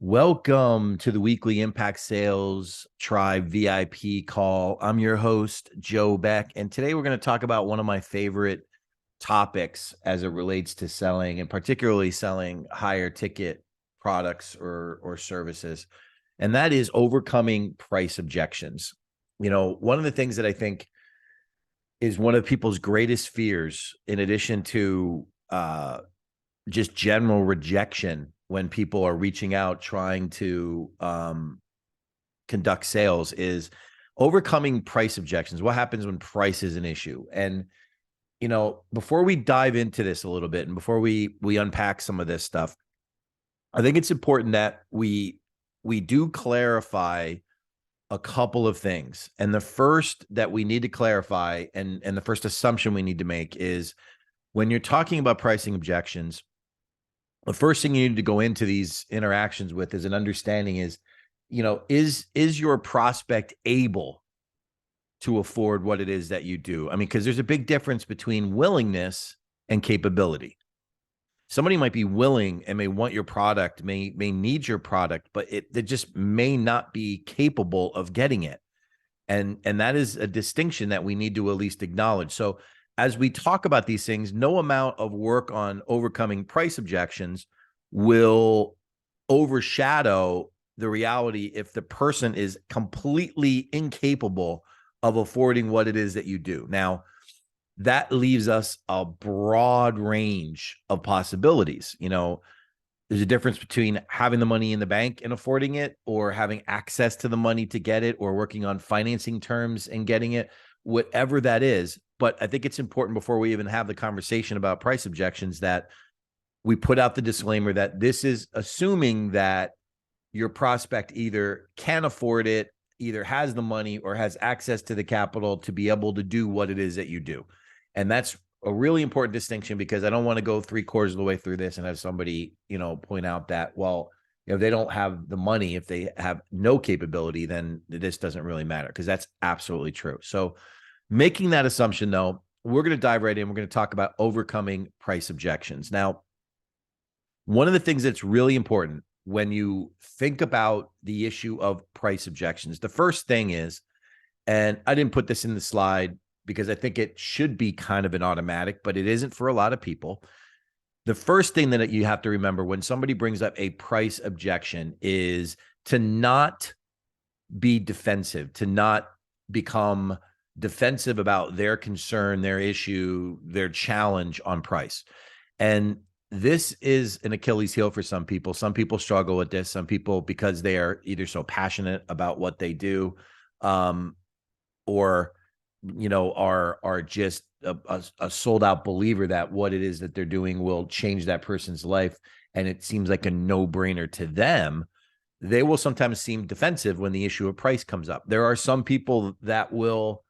Welcome to the weekly Impact Sales Tribe VIP call. I'm your host, Joe Beck, and today we're going to talk about one of my favorite topics as it relates to selling, and particularly selling higher ticket products or services, and that is overcoming price objections. One of the things that I think is one of people's greatest fears, in addition to just general rejection when people are reaching out trying to conduct sales, is overcoming price objections. What happens when price is an issue? And before we dive into this a little bit and before we unpack some of this stuff, I think it's important that we do clarify a couple of things. And the first that we need to clarify, and the first assumption we need to make, is when you're talking about pricing objections, the first thing you need to go into these interactions with is an understanding is your prospect able to afford what it is that you do? I mean, because there's a big difference between willingness and capability. Somebody might be willing and may want your product, may need your product, but they just may not be capable of getting it. And that is a distinction that we need to at least acknowledge. So as we talk about these things, no amount of work on overcoming price objections will overshadow the reality if the person is completely incapable of affording what it is that you do. Now, that leaves us a broad range of possibilities. There's a difference between having the money in the bank and affording it, or having access to the money to get it, or working on financing terms and getting it, whatever that is. But I think it's important, before we even have the conversation about price objections, that we put out the disclaimer that this is assuming that your prospect either can afford it, either has the money, or has access to the capital to be able to do what it is that you do. And that's a really important distinction, because I don't want to go 3/4 of the way through this and have somebody, point out that, well, if they don't have the money, if they have no capability, then this doesn't really matter, because that's absolutely true. So making that assumption, though, we're going to dive right in. We're going to talk about overcoming price objections. Now, one of the things that's really important when you think about the issue of price objections, the first thing is, and I didn't put this in the slide because I think it should be kind of an automatic, but it isn't for a lot of people. The first thing that you have to remember when somebody brings up a price objection is to not be defensive, to not become defensive about their concern, their issue, their challenge on price. And this is an Achilles heel for some people. Some people struggle with this. Some people, because they are either so passionate about what they do, or are just a sold out believer that what it is that they're doing will change that person's life, and it seems like a no-brainer to them. They will sometimes seem defensive when the issue of price comes up. There are some people that will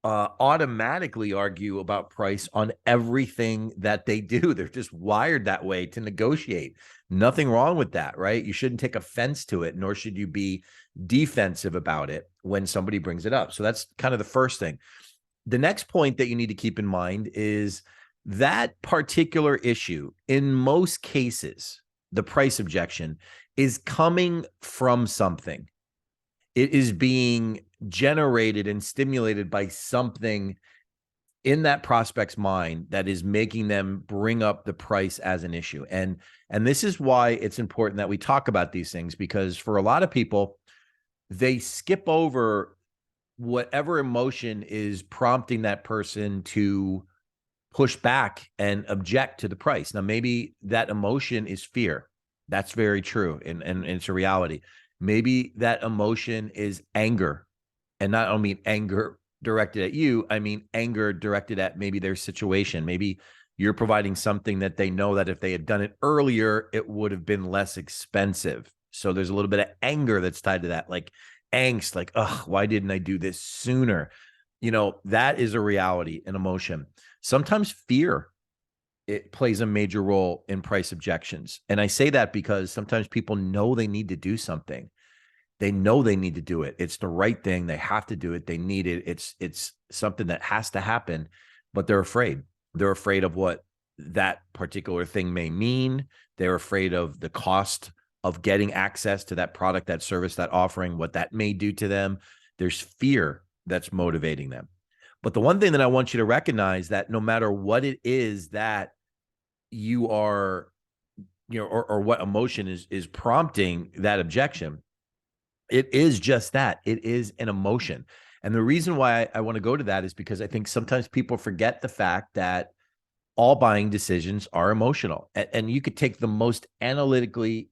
automatically argue about price on everything that they do. They're just wired that way to negotiate. Nothing wrong with that, right? You shouldn't take offense to it, nor should you be defensive about it when somebody brings it up. So that's kind of the first thing. The next point that you need to keep in mind is that particular issue, in most cases, the price objection is coming from something. It is being generated and stimulated by something in that prospect's mind that is making them bring up the price as an issue. And this is why it's important that we talk about these things, because for a lot of people, they skip over whatever emotion is prompting that person to push back and object to the price. Now, maybe that emotion is fear. That's very true. And it's a reality. Maybe that emotion is anger. And I don't mean anger directed at you. I mean anger directed at maybe their situation. Maybe you're providing something that they know that if they had done it earlier, it would have been less expensive. So there's a little bit of anger that's tied to that, like angst, like, oh, why didn't I do this sooner? That is a reality, an emotion. Sometimes fear, it plays a major role in price objections. And I say that because sometimes people know they need to do something. They know they need to do it. It's the right thing. They have to do it. They need it. It's something that has to happen, but they're afraid. They're afraid of what that particular thing may mean. They're afraid of the cost of getting access to that product, that service, that offering, what that may do to them. There's fear that's motivating them. But the one thing that I want you to recognize, that no matter what it is that you are, or what emotion is prompting that objection, it is just that. It is an emotion. And the reason why I want to go to that is because I think sometimes people forget the fact that all buying decisions are emotional. And you could take the most analytically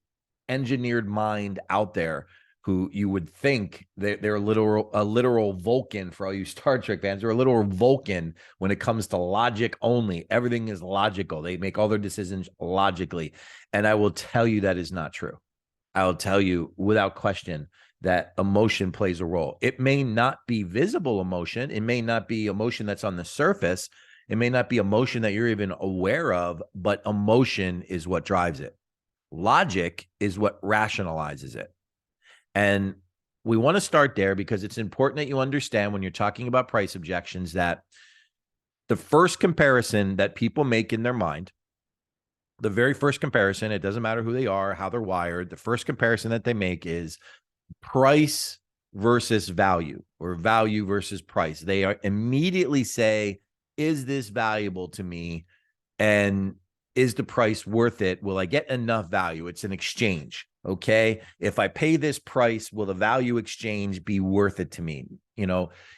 engineered mind out there, who you would think they're a literal Vulcan. For all you Star Trek fans, they're a literal Vulcan when it comes to logic only. Everything is logical. They make all their decisions logically. And I will tell you that is not true. I will tell you without question that emotion plays a role. It may not be visible emotion. It may not be emotion that's on the surface. It may not be emotion that you're even aware of, but emotion is what drives it. Logic is what rationalizes it. And we want to start there because it's important that you understand, when you're talking about price objections, that the first comparison that people make in their mind, the very first comparison, it doesn't matter who they are, how they're wired, the first comparison that they make is price versus value, or value versus price. They immediately say, is this valuable to me? And is the price worth it? Will I get enough value? It's an exchange. Okay. If I pay this price, will the value exchange be worth it to me?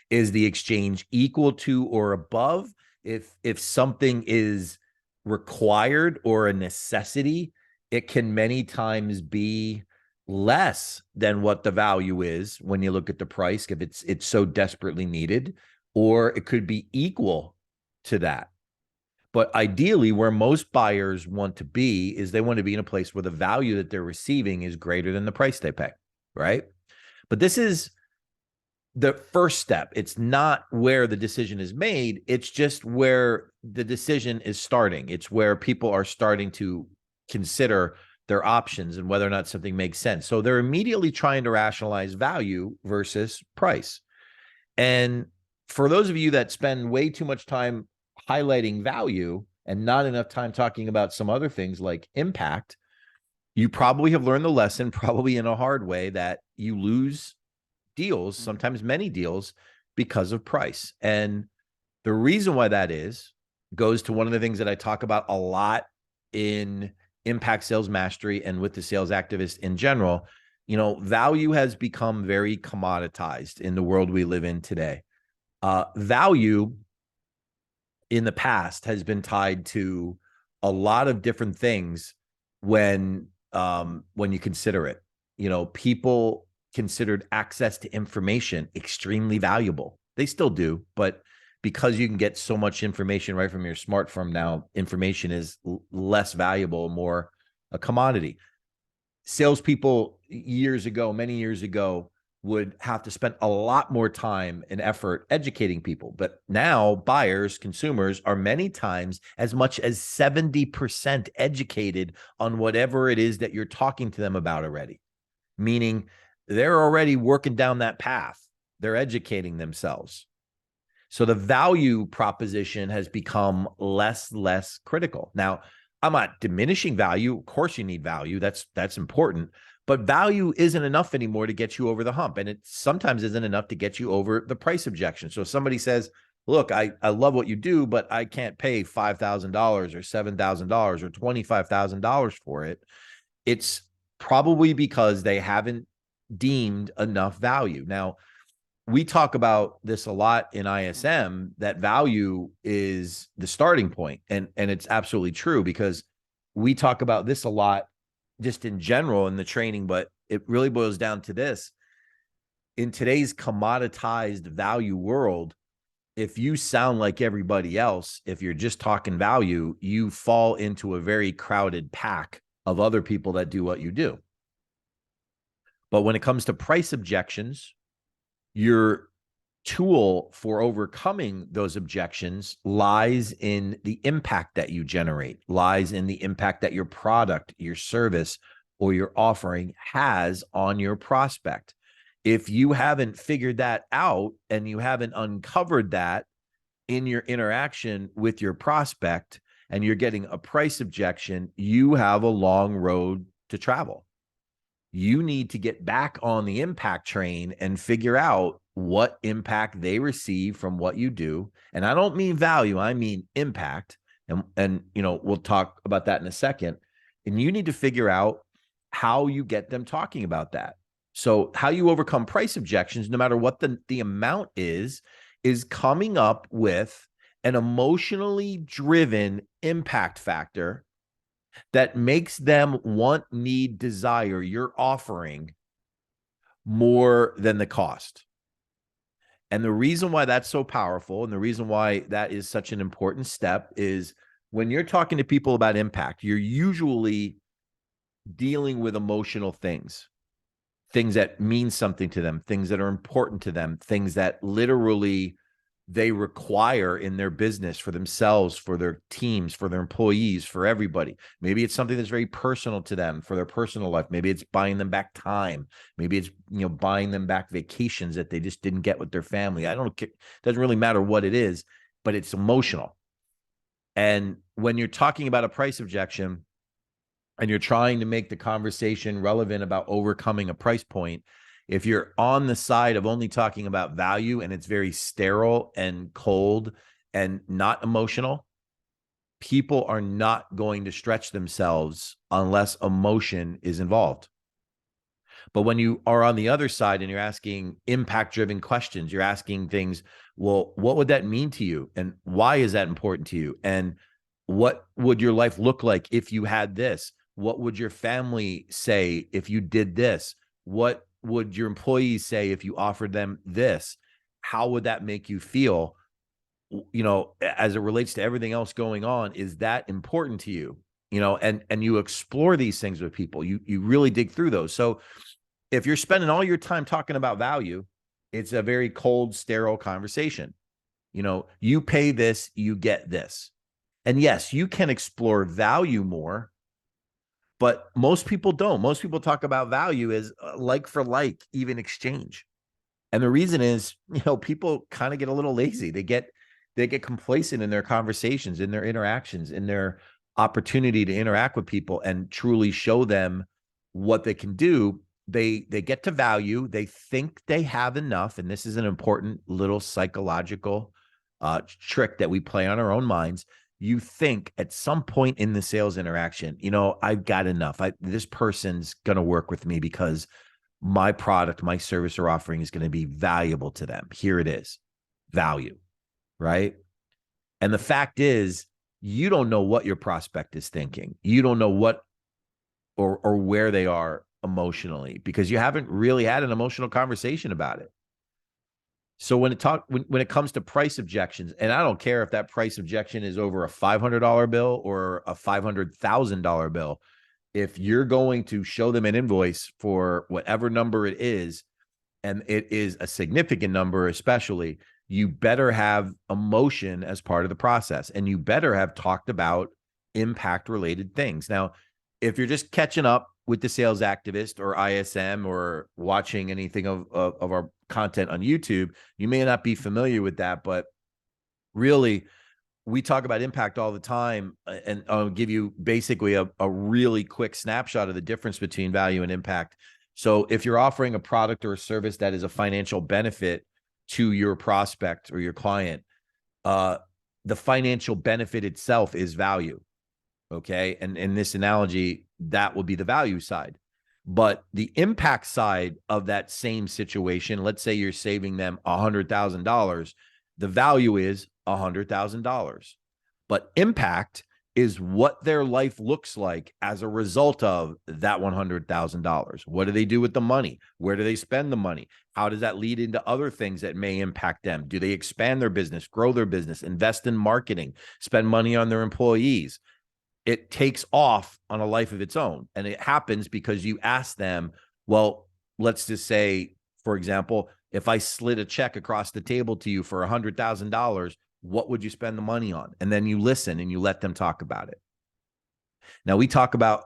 Is the exchange equal to or above? If something is required or a necessity, it can many times be less than what the value is when you look at the price, if it's so desperately needed, or it could be equal to that. But ideally, where most buyers want to be is they want to be in a place where the value that they're receiving is greater than the price they pay, right? But this is the first step. It's not where the decision is made. It's just where the decision is starting. It's where people are starting to consider their options and whether or not something makes sense. So they're immediately trying to rationalize value versus price. And for those of you that spend way too much time highlighting value and not enough time talking about some other things like impact, you probably have learned the lesson, probably in a hard way, that you lose deals, sometimes many deals, because of price. And the reason why that goes to one of the things that I talk about a lot in Impact Sales Mastery and with the sales activist in general. Value has become very commoditized in the world we live in today. Value in the past has been tied to a lot of different things when you consider it. People considered access to information extremely valuable. They still do, but because you can get so much information right from your smartphone now, information is less valuable, more a commodity. Salespeople many years ago, would have to spend a lot more time and effort educating people. But now buyers, consumers, are many times as much as 70% educated on whatever it is that you're talking to them about already. Meaning they're already working down that path. They're educating themselves. So the value proposition has become less critical. Now, I'm not diminishing value. Of course you need value. That's important. But value isn't enough anymore to get you over the hump. And it sometimes isn't enough to get you over the price objection. So if somebody says, look, I love what you do, but I can't pay $5,000 or $7,000 or $25,000 for it, it's probably because they haven't deemed enough value. Now, we talk about this a lot in ISM, that value is the starting point. And it's absolutely true, because we talk about this a lot just in general in the training, but it really boils down to this. In today's commoditized value world, if you sound like everybody else, if you're just talking value, you fall into a very crowded pack of other people that do what you do. But when it comes to price objections, your tool for overcoming those objections lies in the impact that you generate, lies in the impact that your product, your service, or your offering has on your prospect. If you haven't figured that out and you haven't uncovered that in your interaction with your prospect, and you're getting a price objection, you have a long road to travel. You need to get back on the impact train and figure out what impact they receive from what you do. And I don't mean value, I mean impact. And we'll talk about that in a second. And you need to figure out how you get them talking about that. So how you overcome price objections, no matter what the amount is coming up with an emotionally driven impact factor that makes them want, need, desire your offering more than the cost. And the reason why that's so powerful, and the reason why that is such an important step, is when you're talking to people about impact, you're usually dealing with emotional things that mean something to them, things that are important to them, things that literally they require in their business for themselves, for their teams, for their employees, for everybody. Maybe it's something that's very personal to them for their personal life. Maybe it's buying them back time. Maybe it's, buying them back vacations that they just didn't get with their family. It doesn't really matter what it is, but it's emotional. And when you're talking about a price objection and you're trying to make the conversation relevant about overcoming a price point, if you're on the side of only talking about value and it's very sterile and cold and not emotional, people are not going to stretch themselves unless emotion is involved. But when you are on the other side and you're asking impact-driven questions, you're asking things, well, what would that mean to you? And why is that important to you? And what would your life look like if you had this? What would your family say if you did this? What would your employees say if you offered them this? How would that make you feel? As it relates to everything else going on, is that important to you? And you explore these things with people. You really dig through those. So if you're spending all your time talking about value, it's a very cold, sterile conversation. You pay this, you get this. And yes, you can explore value more, but most people don't. Most people talk about value as like for like, even exchange. And the reason is, people kind of get a little lazy. They get complacent in their conversations, in their interactions, in their opportunity to interact with people and truly show them what they can do. They get to value. They think they have enough. And this is an important little psychological trick that we play on our own minds. You think at some point in the sales interaction, I've got enough. This person's going to work with me because my product, my service or offering is going to be valuable to them. Here it is, value, right? And the fact is, you don't know what your prospect is thinking. You don't know what or where they are emotionally because you haven't really had an emotional conversation about it. So when it comes to price objections, and I don't care if that price objection is over a $500 bill or a $500,000 bill, if you're going to show them an invoice for whatever number it is, and it is a significant number, especially, you better have emotion as part of the process, and you better have talked about impact-related things. Now, if you're just catching up with the Sales Activist or ISM or watching anything of our content on YouTube, you may not be familiar with that, but really, we talk about impact all the time, and I'll give you basically a really quick snapshot of the difference between value and impact. So if you're offering a product or a service that is a financial benefit to your prospect or your client, the financial benefit itself is value. Okay. And in this analogy, that will be the value side. But the impact side of that same situation, let's say you're saving them $100,000, the value is $100,000. But impact is what their life looks like as a result of that $100,000. What do they do with the money? Where do they spend the money? How does that lead into other things that may impact them? Do they expand their business, grow their business, invest in marketing, spend money on their employees? It takes off on a life of its own. And it happens because you ask them, well, let's just say, for example, if I slid a check across the table to you for $100,000, what would you spend the money on? And then you listen and you let them talk about it. Now, we talk about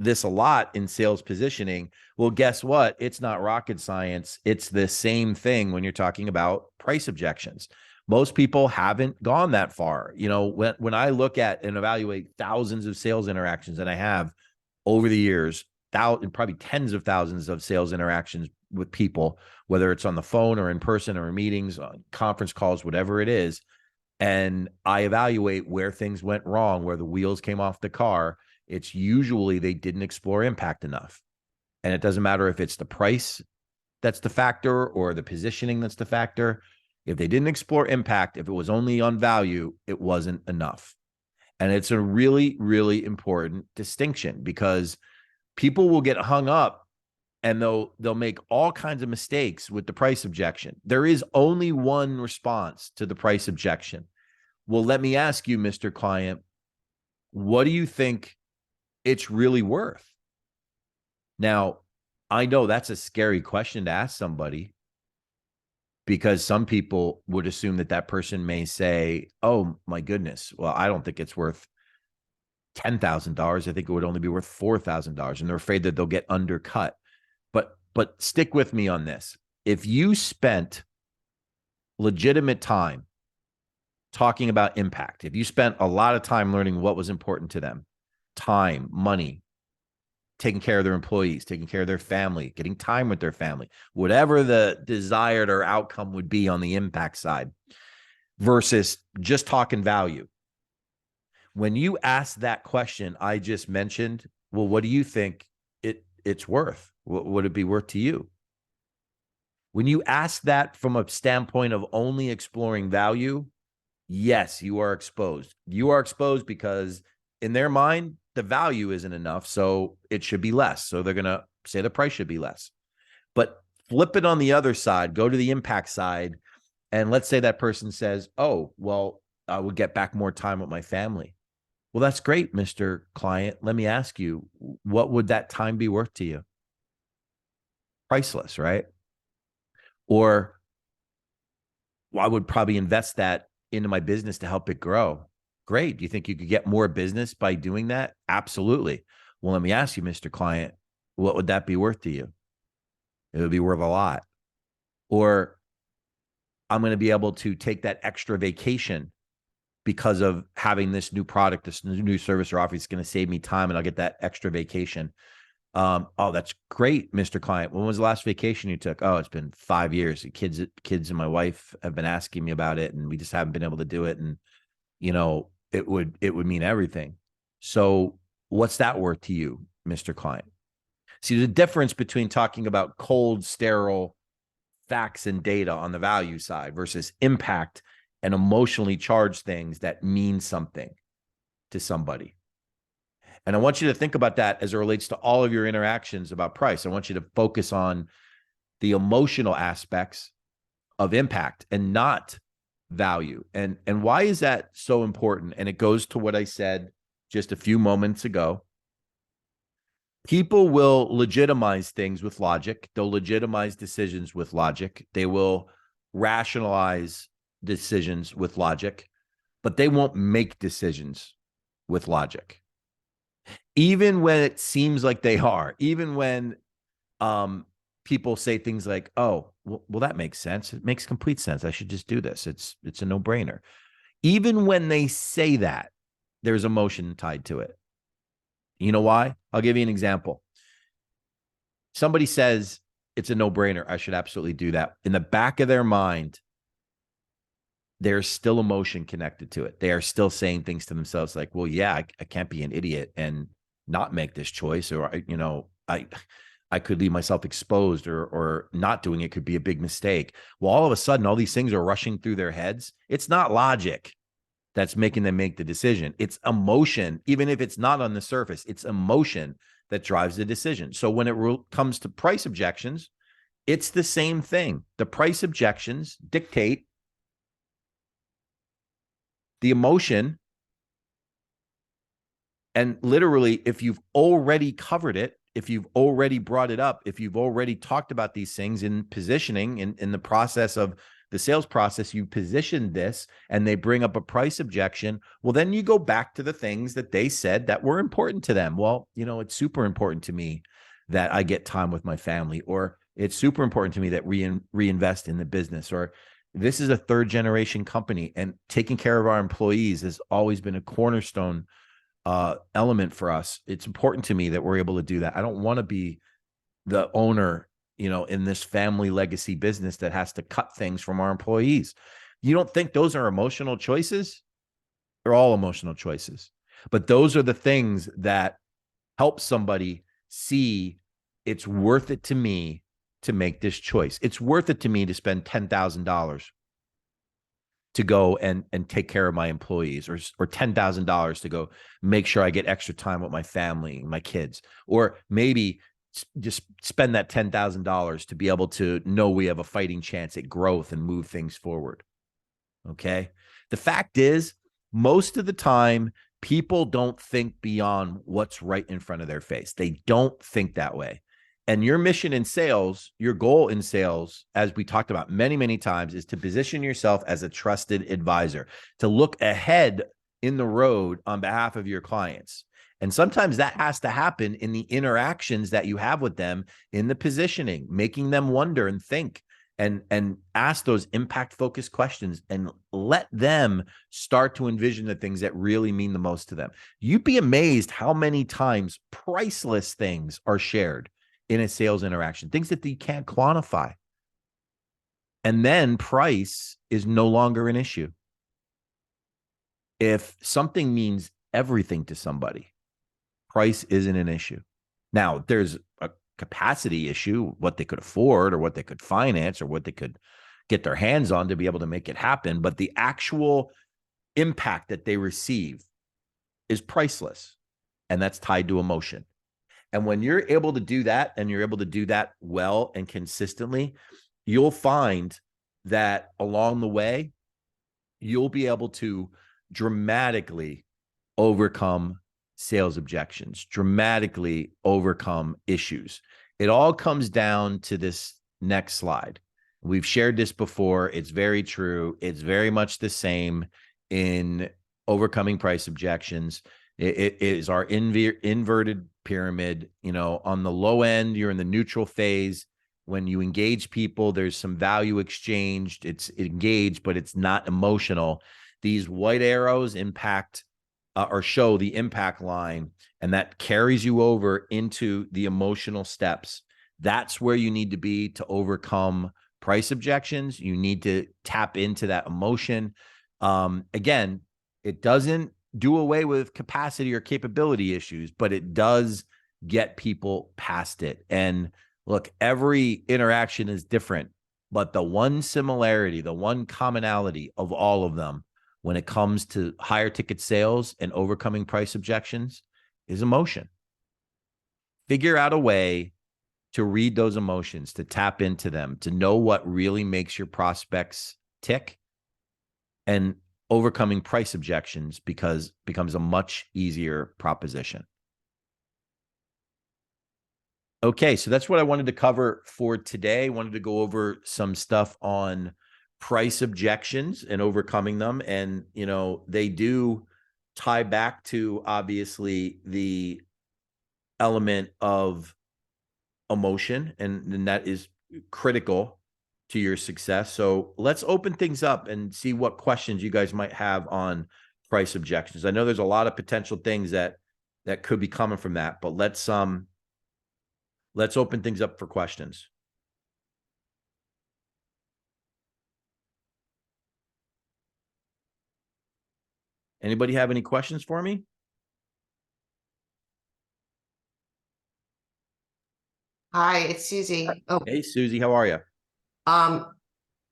this a lot in sales positioning. Well, guess what? It's not rocket science. It's the same thing when you're talking about price objections. Most people haven't gone that far. When I look at and evaluate thousands of sales interactions that I have over the years, thousands, probably tens of thousands of sales interactions with people, whether it's on the phone or in person or in meetings, on conference calls, whatever it is. And I evaluate where things went wrong, where the wheels came off the car. It's usually they didn't explore impact enough. And it doesn't matter if it's the price that's the factor or the positioning that's the factor. If they didn't explore impact, if it was only on value, it wasn't enough. And it's a really, really important distinction, because people will get hung up and they'll make all kinds of mistakes with the price objection. There is only one response to the price objection. Well, let me ask you, Mr. Client, what do you think it's really worth? Now, I know that's a scary question to ask somebody, because some people would assume that that person may say, oh my goodness, well, I don't think it's worth $10,000. I think it would only be worth $4,000. And they're afraid that they'll get undercut. But stick with me on this. If you spent legitimate time talking about impact, if you spent a lot of time learning what was important to them, time, money, taking care of their employees, taking care of their family, getting time with their family, whatever the desired or outcome would be on the impact side, versus just talking value. When you ask that question I just mentioned, well, what do you think it's worth? What would it be worth to you? When you ask that from a standpoint of only exploring value, yes, you are exposed. You are exposed because in their mind, the value isn't enough, so it should be less. So they're going to say the price should be less. But flip it on the other side, go to the impact side, and let's say that person says, oh, well, I would get back more time with my family. Well, that's great, Mr. Client. Let me ask you, what would that time be worth to you? Priceless, right? Or, well, I would probably invest that into my business to help it grow. Great. Do you think you could get more business by doing that? Absolutely. Well, let me ask you, Mr. Client, what would that be worth to you? It would be worth a lot. Or I'm going to be able to take that extra vacation because of having this new product, this new service or offer. It's going to save me time and I'll get that extra vacation. Oh, that's great, Mr. Client. When was the last vacation you took? Oh, it's been 5 years. The kids and my wife have been asking me about it, and we just haven't been able to do it. And, you know, it would mean everything. So what's that worth to you, Mr. Client? See, the difference between talking about cold, sterile facts and data on the value side versus impact and emotionally charged things that mean something to somebody. And I want you to think about that as it relates to all of your interactions about price. I want you to focus on the emotional aspects of impact and not value. And why is that so important? And it goes to what I said just a few moments ago. People will legitimize things with logic. They'll legitimize decisions with logic. They will rationalize decisions with logic, but they won't make decisions with logic. Even when it seems like they are, even when people say things like, oh, well, that makes sense. It makes complete sense. I should just do this. It's a no-brainer. Even when they say that, there's emotion tied to it. You know why? I'll give you an example. Somebody says it's a no-brainer. I should absolutely do that. In the back of their mind, there's still emotion connected to it. They are still saying things to themselves like, well, yeah, I can't be an idiot and not make this choice. Or, I could leave myself exposed, or not doing it could be a big mistake. Well, all of a sudden, all these things are rushing through their heads. It's not logic that's making them make the decision. It's emotion. Even if it's not on the surface, it's emotion that drives the decision. So when it comes to price objections, it's the same thing. The price objections dictate the emotion. And literally, if you've already covered it, if you've already brought it up, if you've already talked about these things in positioning, in the process of the sales process, you positioned this and they bring up a price objection, well, then you go back to the things that they said that were important to them. Well, it's super important to me that I get time with my family, or it's super important to me that we reinvest in the business, or this is a third generation company and taking care of our employees has always been a cornerstone element for us. It's important to me that we're able to do that. I don't want to be the owner, in this family legacy business that has to cut things from our employees. You don't think those are emotional choices? They're all emotional choices. But those are the things that help somebody see it's worth it to me to make this choice. It's worth it to me to spend $10,000 to go and take care of my employees, or $10,000 to go make sure I get extra time with my family, my kids, or maybe just spend that $10,000 to be able to know we have a fighting chance at growth and move things forward. Okay. The fact is, most of the time, people don't think beyond what's right in front of their face. They don't think that way. And your mission in sales, your goal in sales, as we talked about many, many times, is to position yourself as a trusted advisor, to look ahead in the road on behalf of your clients. And sometimes that has to happen in the interactions that you have with them, in the positioning, making them wonder and think and ask those impact focused questions and let them start to envision the things that really mean the most to them. You'd be amazed how many times priceless things are shared in a sales interaction, things that you can't quantify. And then price is no longer an issue. If something means everything to somebody, price isn't an issue. Now, there's a capacity issue, what they could afford or what they could finance or what they could get their hands on to be able to make it happen. But the actual impact that they receive is priceless. And that's tied to emotion. And when you're able to do that, and you're able to do that well and consistently, you'll find that along the way, you'll be able to dramatically overcome sales objections, dramatically overcome issues. It all comes down to this next slide. We've shared this before. It's very true. It's very much the same in overcoming price objections. It is our inverted pyramid. On the low end, you're in the neutral phase. When you engage people, there's some value exchanged. It's engaged, but it's not emotional. These white arrows impact or show the impact line, and that carries you over into the emotional steps. That's where you need to be to overcome price objections. You need to tap into that emotion. Again, it doesn't do away with capacity or capability issues, but it does get people past it. And look, every interaction is different, but the one similarity, the one commonality of all of them when it comes to higher ticket sales and overcoming price objections is emotion. Figure out a way to read those emotions, to tap into them, to know what really makes your prospects tick, and overcoming price objections becomes a much easier proposition. Okay, so that's what I wanted to cover for today. I wanted to go over some stuff on price objections and overcoming them. And, they do tie back to, obviously, the element of emotion, and that is critical to your success. So let's open things up and see what questions you guys might have on price objections. I know there's a lot of potential things that could be coming from that, but let's open things up for questions. Anybody have any questions for me? Hi, it's Susie. Oh, Hey, Susie, how are you? I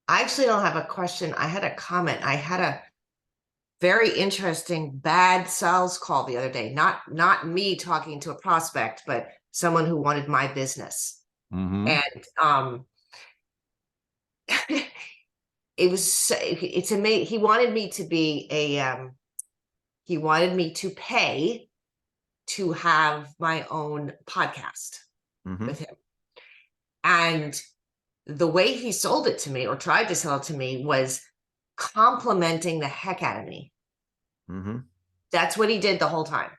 actually don't have a question. I had a comment. I had a very interesting bad sales call the other day. Not me talking to a prospect, but someone who wanted my business. Mm-hmm. And it's amazing. He wanted me to be he wanted me to pay to have my own podcast with him. And the way he sold it to me, or tried to sell it to me, was complimenting the heck out of me. That's what he did the whole time.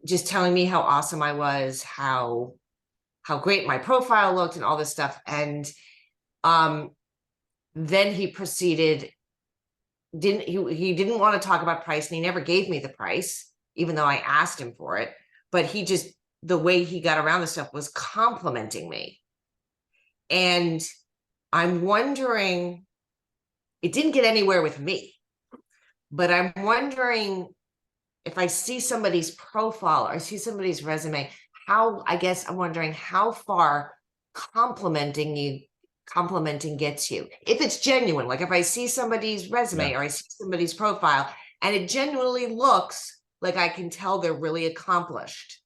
Just telling me how awesome I was, how great my profile looked, and all this stuff. And then he proceeded. He didn't want to talk about price, and he never gave me the price. even though I asked him for it. But he just, the way he got around the stuff was complimenting me. And I'm wondering, it didn't get anywhere with me, but I'm wondering if I see somebody's profile or I see somebody's resume, I guess I'm wondering how far complimenting gets you. If it's genuine, like if I see somebody's resume or I see somebody's profile and it genuinely looks like I can tell they're really accomplished.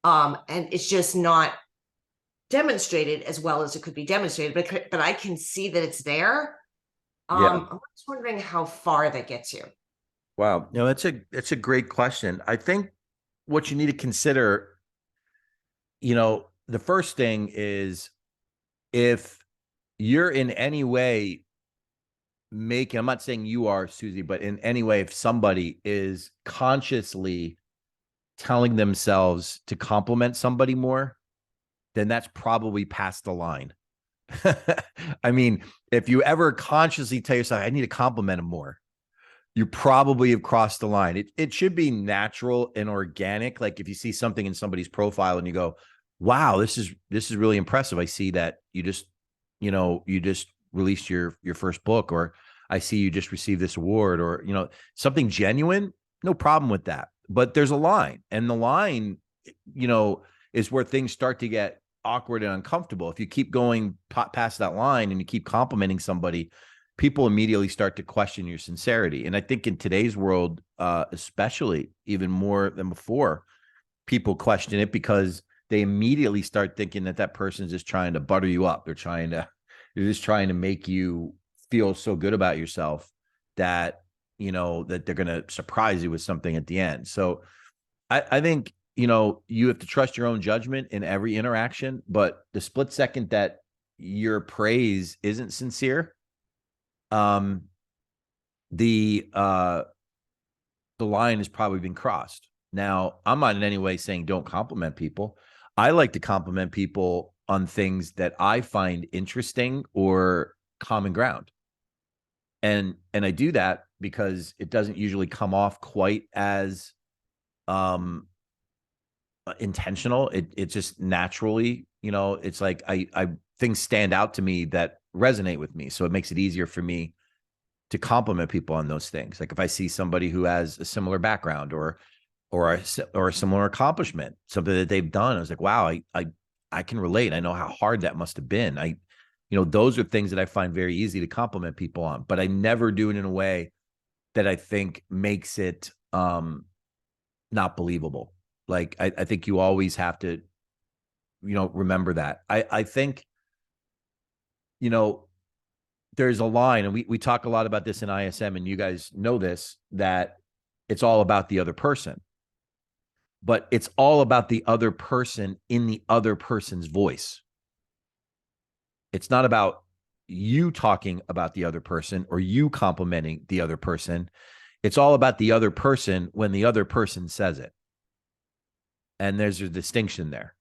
And it's just not demonstrated as well as it could be demonstrated, but I can see that it's there. I'm just wondering how far that gets you. Wow. No, that's a great question. I think what you need to consider, the first thing is if you're in any way I'm not saying you are, Susie, but in any way, if somebody is consciously telling themselves to compliment somebody more, then that's probably past the line. I mean, if you ever consciously tell yourself, I need to compliment him more, you probably have crossed the line. It should be natural and organic. Like if you see something in somebody's profile and you go, wow, this is really impressive. I see that you just released your first book, or I see you just received this award, or something genuine, no problem with that. But there's a line, and the line, is where things start to get awkward and uncomfortable. If you keep going past that line and you keep complimenting somebody, people immediately start to question your sincerity. And I think in today's world, especially even more than before, people question it because they immediately start thinking that person's just trying to butter you up. They're just trying to make you feel so good about yourself that, that they're going to surprise you with something at the end. So I think, you have to trust your own judgment in every interaction, but the split second that your praise isn't sincere, the line has probably been crossed. Now, I'm not in any way saying don't compliment people. I like to compliment people on things that I find interesting or common ground. And I do that because it doesn't usually come off quite as intentional. It just naturally, it's like I things stand out to me that resonate with me. So it makes it easier for me to compliment people on those things. Like if I see somebody who has a similar background or a similar accomplishment, something that they've done, I was like, wow, I can relate. I know how hard that must have been. Those are things that I find very easy to compliment people on, but I never do it in a way that I think makes it not believable. Like I think you always have to, remember that. I think, there's a line, and we talk a lot about this in ISM, and you guys know this, that it's all about the other person. But it's all about the other person in the other person's voice. It's not about you talking about the other person or you complimenting the other person. It's all about the other person when the other person says it. And there's a distinction there.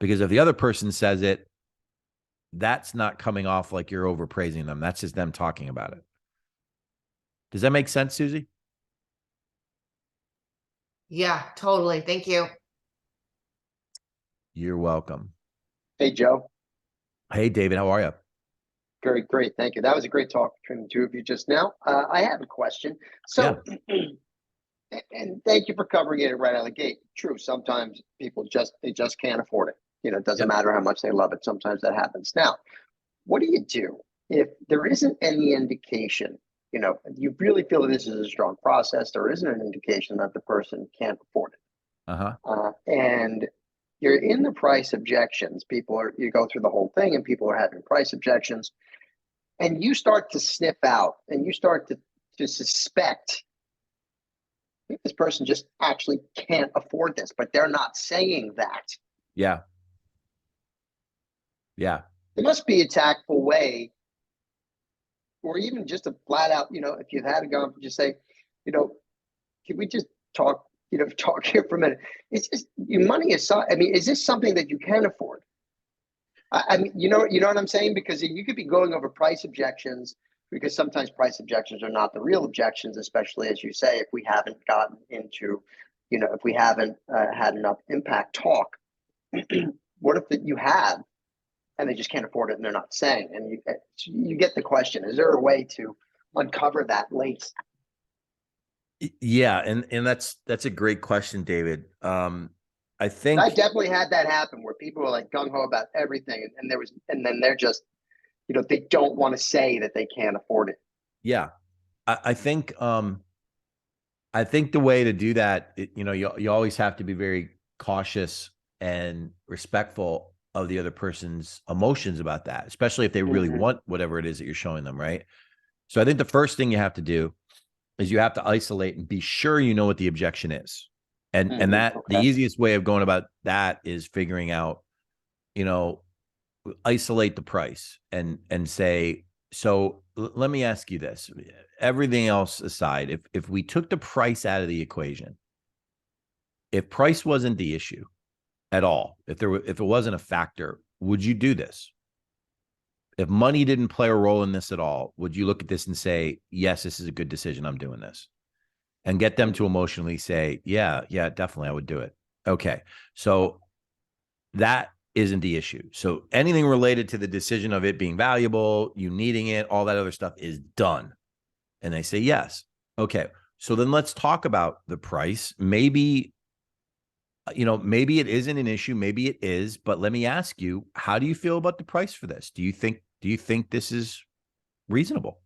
Because if the other person says it, that's not coming off like you're overpraising them. That's just them talking about it. Does that make sense, Susie? Yeah, totally. Thank you. You're welcome. Hey, Joe. Hey, David. How are you? Very great. Thank you. That was a great talk between the two of you just now. I have a question. So, and thank you for covering it right out of the gate. True. Sometimes people they just can't afford it. It doesn't matter how much they love it. Sometimes that happens. Now, what do you do if there isn't any indication, you really feel that this is a strong process, there isn't an indication that the person can't afford it. And you're in the price objections. You go through the whole thing and people are having price objections, and you start to sniff out and you start to suspect this person just actually can't afford this, but they're not saying that. Yeah. Yeah. There must be a tactful way, or even just a flat out, if you've had a go, just say, can we just talk here for a minute? It's just your money aside. I mean, is this something that you can afford? I mean, you know what I'm saying? Because you could be going over price objections because sometimes price objections are not the real objections, especially as you say, if we haven't gotten into, if we haven't had enough impact talk. What if you have, and they just can't afford it and they're not saying, and you get the question, is there a way to uncover that late? Yeah. And that's a great question, David. I think I definitely had that happen where people were like gung ho about everything. And then they're just, they don't want to say that they can't afford it. Yeah. I think the way to do that, you always have to be very cautious and respectful of the other person's emotions about that, especially if they really want whatever it is that you're showing them, right? So I think the first thing you have to do is you have to isolate and be sure you know what the objection is. And that the easiest way of going about that is figuring out, isolate the price and say, so let me ask you this. Everything else aside, if we took the price out of the equation, if price wasn't the issue at all, if it wasn't a factor, would you do this? If money didn't play a role in this at all, would you look at this and say, yes, this is a good decision, I'm doing this? And get them to emotionally say, yeah, definitely, I would do it. Okay. So that isn't the issue. So anything related to the decision of it being valuable, you needing it, all that other stuff is done. And they say, yes. Okay. So then let's talk about the price. Maybe it isn't an issue. Maybe it is, but let me ask you, how do you feel about the price for this? Do you think this is reasonable?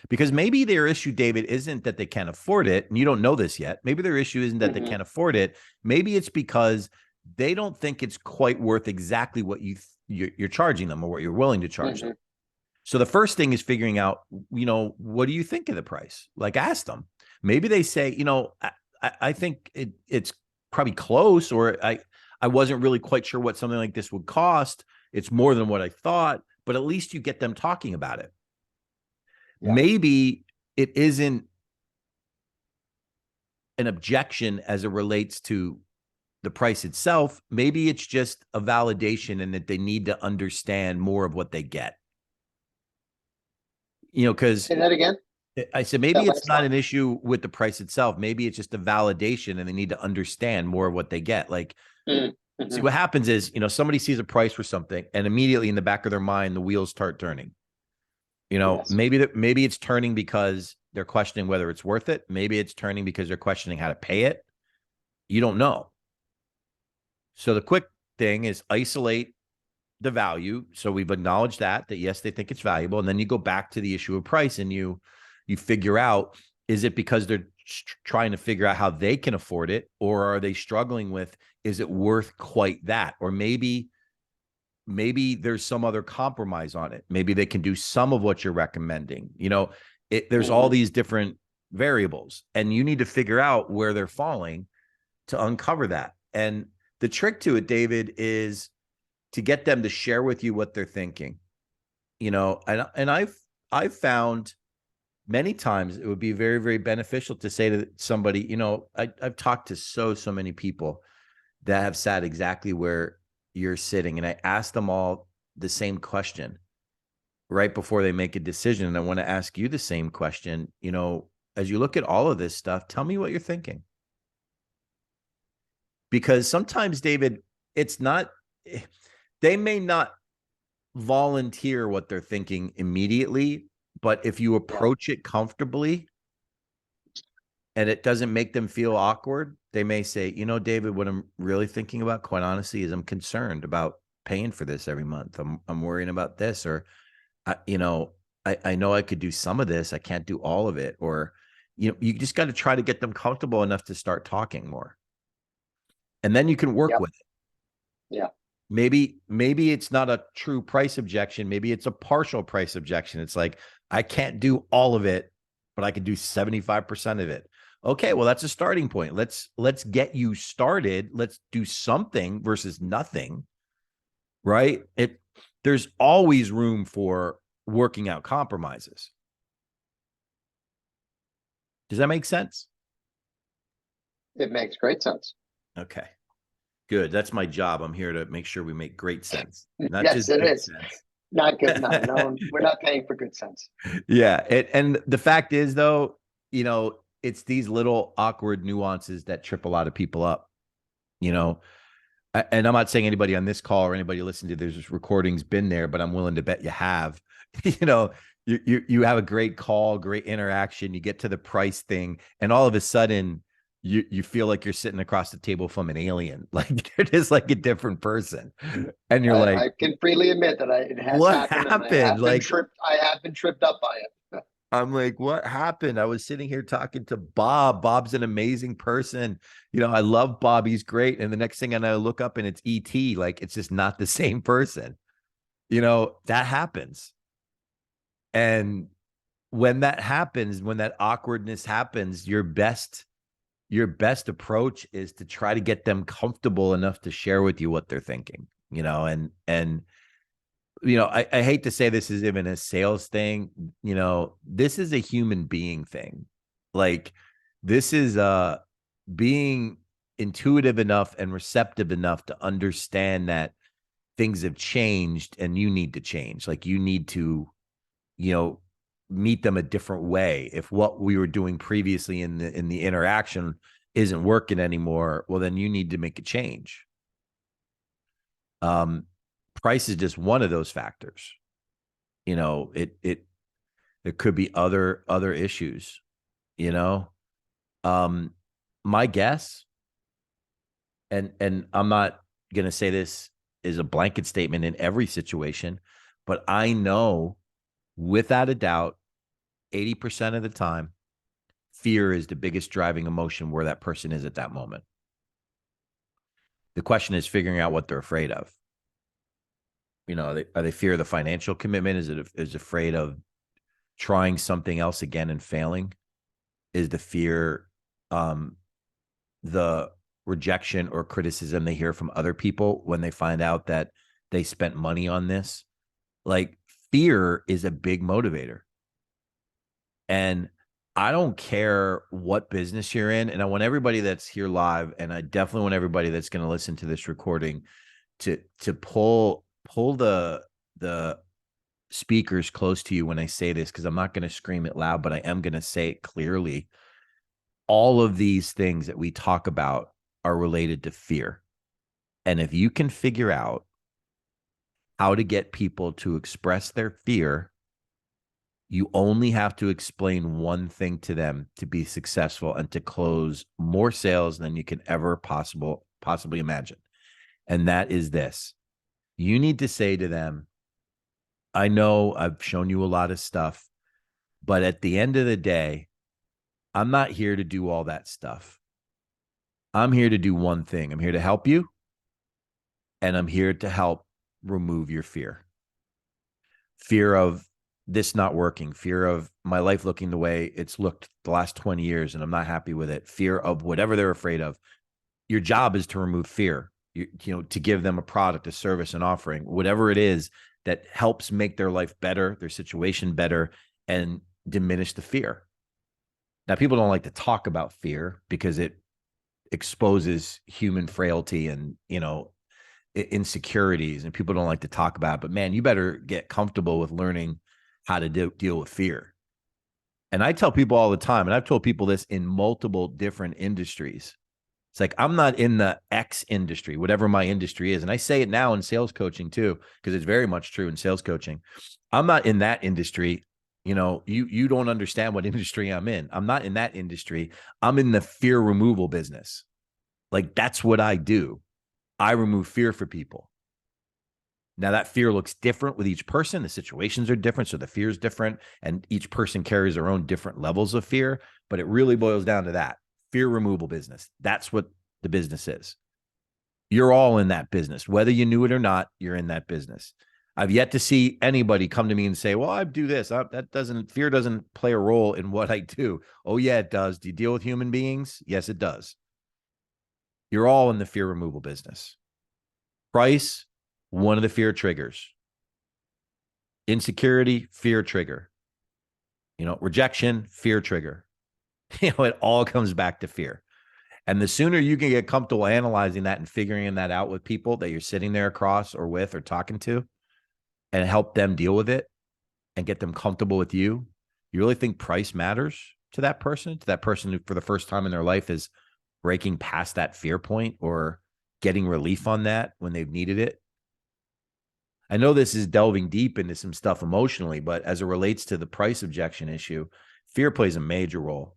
Because maybe their issue, David, isn't that they can't afford it, and you don't know this yet. Maybe their issue isn't that they can't afford it. Maybe it's because they don't think it's quite worth exactly what you're charging them or what you're willing to charge them. So the first thing is figuring out, what do you think of the price? Like, ask them. Maybe they say, I think it's probably close, or I wasn't really quite sure what something like this would cost. It's more than what I thought, but at least you get them talking about it. Yeah. Maybe it isn't an objection as it relates to the price itself. Maybe it's just a validation and that they need to understand more of what they get. Because say that again. I said, maybe it's not an issue with the price itself. Maybe it's just a validation and they need to understand more of what they get. Like, see, what happens is, somebody sees a price for something and immediately in the back of their mind, the wheels start turning. Yes. Maybe it's turning because they're questioning whether it's worth it. Maybe it's turning because they're questioning how to pay it. You don't know. So the quick thing is isolate the value. So we've acknowledged that yes, they think it's valuable. And then you go back to the issue of price and you figure out, is it because they're trying to figure out how they can afford it? Or are they struggling with, is it worth quite that? Or maybe there's some other compromise on it. Maybe they can do some of what you're recommending. There's all these different variables and you need to figure out where they're falling to uncover that. And the trick to it, David, is to get them to share with you what they're thinking, and I've found many times it would be very, very beneficial to say to somebody, I've talked to so many people that have sat exactly where you're sitting. And I ask them all the same question right before they make a decision. And I want to ask you the same question, as you look at all of this stuff, tell me what you're thinking. Because sometimes, David, they may not volunteer what they're thinking immediately, but if you approach it comfortably and it doesn't make them feel awkward, they may say, David, what I'm really thinking about, quite honestly, is I'm concerned about paying for this every month. I'm worrying about this, or, I know I could do some of this. I can't do all of it. Or, you just got to try to get them comfortable enough to start talking more. And then you can work with it. Yeah. Maybe it's not a true price objection. Maybe it's a partial price objection. It's like, I can't do all of it, but I can do 75% of it. Okay, well, that's a starting point. Let's get you started. Let's do something versus nothing, right? There's always room for working out compromises. Does that make sense? It makes great sense. Okay, good. That's my job. I'm here to make sure we make great sense. Not Yes, just it good is. sense. Not good. No, no, we're not paying for good sense. Yeah. And the fact is, though, it's these little awkward nuances that trip a lot of people up, you know. And I'm not saying anybody on this call or anybody listening to this recording's been there, but I'm willing to bet you have. you know, you have a great call, great interaction, you get to the price thing, and all of a sudden you feel like you're sitting across the table from an alien. Like they're just like a different person. And you're like, I can freely admit that it has what happened, and happened? Like, I have been tripped up by it. I'm like, what happened? I was sitting here talking to Bob. Bob's an amazing person. I love Bob. He's great. And the next thing I know, I look up and it's ET. Like, it's just not the same person. That happens. And when that happens, when that awkwardness happens, your best approach is to try to get them comfortable enough to share with you what they're thinking, and I hate to say this is even a sales thing. This is a human being thing. Like, this is being intuitive enough and receptive enough to understand that things have changed and you need to change. Like, you need to, meet them a different way. If what we were doing previously in the interaction isn't working anymore, well, then you need to make a change. Price is just one of those factors. It could be other issues. My guess, and I'm not gonna say this is a blanket statement in every situation, but I know without a doubt, 80% of the time, fear is the biggest driving emotion where that person is at that moment. The question is figuring out what they're afraid of. Are they fear of the financial commitment? Is afraid of trying something else again and failing? Is the fear the rejection or criticism they hear from other people when they find out that they spent money on this? Like, fear is a big motivator. And I don't care what business you're in. And I want everybody that's here live, and I definitely want everybody that's going to listen to this recording to pull the speakers close to you when I say this, because I'm not going to scream it loud, but I am going to say it clearly. All of these things that we talk about are related to fear. And if you can figure out how to get people to express their fear, you only have to explain one thing to them to be successful and to close more sales than you can ever possibly imagine. And that is this. You need to say to them, I know I've shown you a lot of stuff, but at the end of the day, I'm not here to do all that stuff. I'm here to do one thing. I'm here to help you, and I'm here to help remove your fear. Fear of this not working, fear of my life looking the way it's looked the last 20 years and I'm not happy with it, fear of whatever they're afraid of. Your job is to remove fear, to give them a product, a service, an offering, whatever it is that helps make their life better, their situation better, and diminish the fear. Now, people don't like to talk about fear because it exposes human frailty and, insecurities, and people don't like to talk about it. But man, you better get comfortable with learning how to deal with fear. And I tell people all the time, and I've told people this in multiple different industries. It's like, I'm not in the X industry, whatever my industry is. And I say it now in sales coaching too, because it's very much true in sales coaching. I'm not in that industry. You don't understand what industry I'm in. I'm not in that industry. I'm in the fear removal business. Like, that's what I do. I remove fear for people. Now, that fear looks different with each person. The situations are different, so the fear is different, and each person carries their own different levels of fear, but it really boils down to that fear removal business. That's what the business is. You're all in that business. Whether you knew it or not, you're in that business. I've yet to see anybody come to me and say, well, I do this. Fear doesn't play a role in what I do. Oh, yeah, it does. Do you deal with human beings? Yes, it does. You're all in the fear removal business. Price, one of the fear triggers. Insecurity, fear trigger. Rejection, fear trigger. It all comes back to fear. And the sooner you can get comfortable analyzing that and figuring that out with people that you're sitting there across or with or talking to, and help them deal with it and get them comfortable with you, you really think price matters to that person who for the first time in their life is breaking past that fear point or getting relief on that when they've needed it? I know this is delving deep into some stuff emotionally, but as it relates to the price objection issue, fear plays a major role.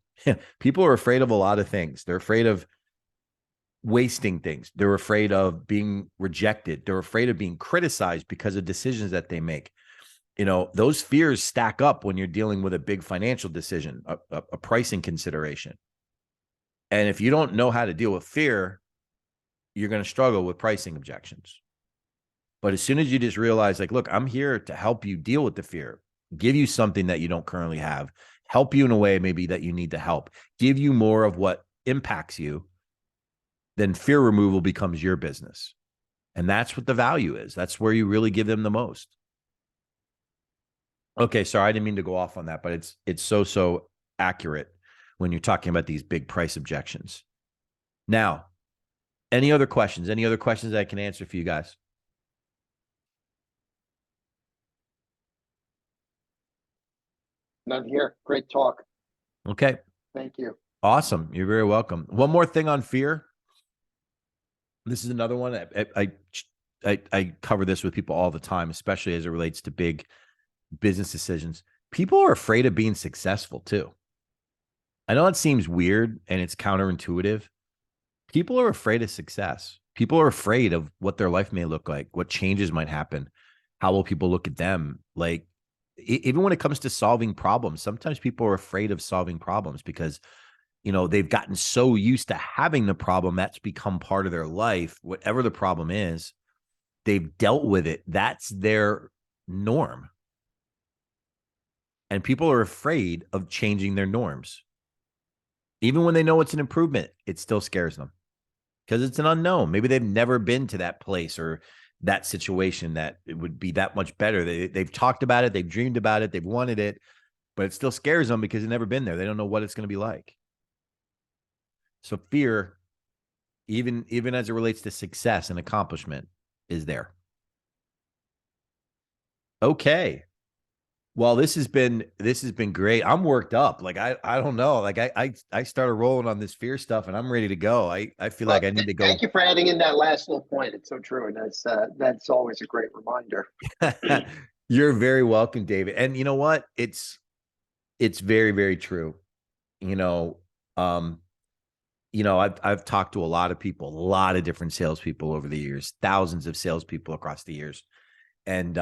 People are afraid of a lot of things. They're afraid of wasting things. They're afraid of being rejected. They're afraid of being criticized because of decisions that they make. You know, those fears stack up when you're dealing with a big financial decision, a pricing consideration. And if you don't know how to deal with fear, you're going to struggle with pricing objections. But as soon as you just realize, like, look, I'm here to help you deal with the fear, give you something that you don't currently have, help you in a way maybe that you need to help, give you more of what impacts you, then fear removal becomes your business. And that's what the value is. That's where you really give them the most. Okay, sorry, I didn't mean to go off on that, but it's so accurate when you're talking about these big price objections. Now, any other questions? Any other questions I can answer for you guys? None here. Great talk. Okay. Thank you. Awesome. You're very welcome. One more thing on fear. This is another one. I cover this with people all the time, especially as it relates to big business decisions. People are afraid of being successful too. I know it seems weird and it's counterintuitive. People are afraid of success. People are afraid of what their life may look like, what changes might happen, how will people look at them. Like, even when it comes to solving problems, sometimes people are afraid of solving problems because, you know, they've gotten so used to having the problem that's become part of their life. Whatever the problem is, they've dealt with it. That's their norm. And people are afraid of changing their norms. Even when they know it's an improvement, it still scares them because it's an unknown. Maybe they've never been to that place or that situation that it would be that much better. They've talked about it. They've dreamed about it. They've wanted it, but it still scares them because they've never been there. They don't know what it's going to be like. So fear, even as it relates to success and accomplishment, is there. Okay. Well, this has been great. I'm worked up. Like I don't know. Like I started rolling on this fear stuff and I'm ready to go. I feel like I need to go. Thank you for adding in that last little point. It's so true. And that's always a great reminder. You're very welcome, David. And you know what? It's very, very true. I've talked to a lot of people, a lot of different salespeople over the years, thousands of salespeople across the years. And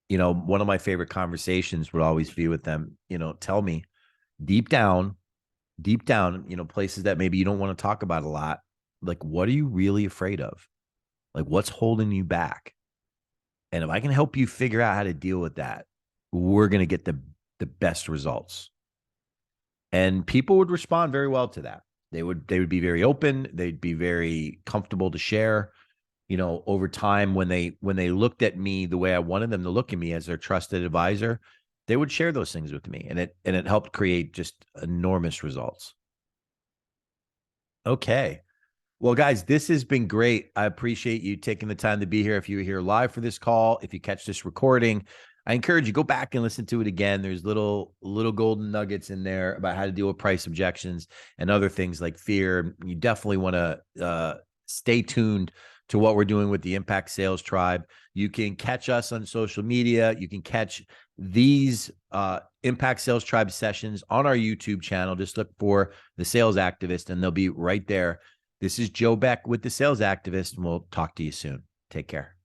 one of my favorite conversations would always be with them, tell me deep down, places that maybe you don't want to talk about a lot. Like, what are you really afraid of? Like, what's holding you back? And if I can help you figure out how to deal with that, we're going to get the best results. And people would respond very well to that. They would be very open. They'd be very comfortable to share. Over time, when they looked at me the way I wanted them to look at me as their trusted advisor, they would share those things with me, and it helped create just enormous results. Okay. Well, guys, this has been great. I appreciate you taking the time to be here. If you were here live for this call, if you catch this recording, I encourage you, go back and listen to it again. There's little golden nuggets in there about how to deal with price objections and other things like fear. You definitely want to stay tuned to what we're doing with the Impact Sales Tribe. You can catch us on social media. You can catch these Impact Sales Tribe sessions on our YouTube channel. Just look for The Sales Activist, and they'll be right there. This is Joe Beck with The Sales Activist, and we'll talk to you soon. Take care.